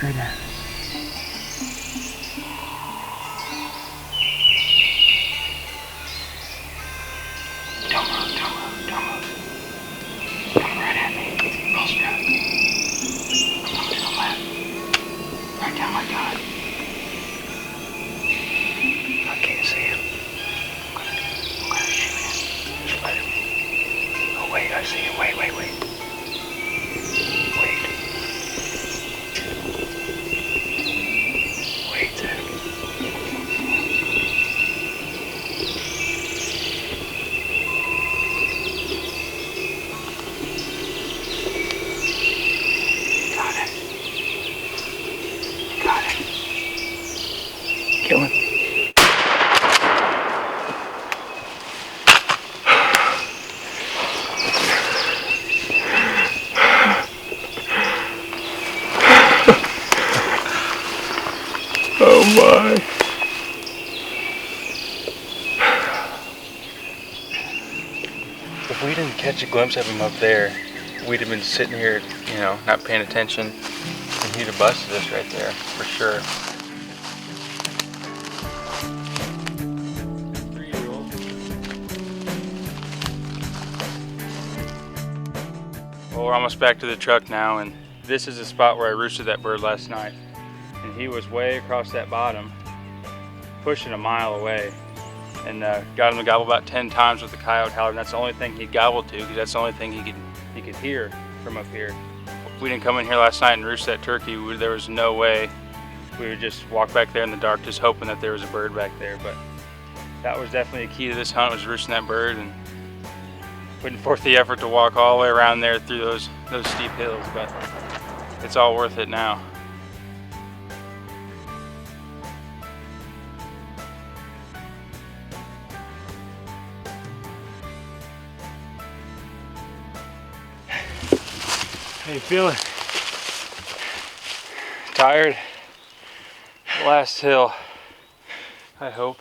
Right there. Don't move, don't move, don't move. Coming right at me. Full strap. I'm going to the left. Right down my gun. I can't see him. I'm gonna shoot him. Just let him. Oh wait, I see him. Wait. Wait. Wait, Zach. Got it. Got it. Kill him. Oh my. If we didn't catch a glimpse of him up there, we'd have been sitting here, you know, not paying attention, and he'd have busted us right there, for sure. Well, we're almost back to the truck now, and this is the spot where I roosted that bird last night. And he was way across that bottom, pushing a mile away, and got him to gobble about 10 times with the coyote howler, and that's the only thing he gobbled to, because that's the only thing he could hear from up here. If we didn't come in here last night and roost that turkey, there was no way. We would just walk back there in the dark, just hoping that there was a bird back there. But that was definitely a key to this hunt, was roosting that bird and putting forth the effort to walk all the way around there through those steep hills. But it's all worth it now. How you feeling? Tired? Last hill, I hope.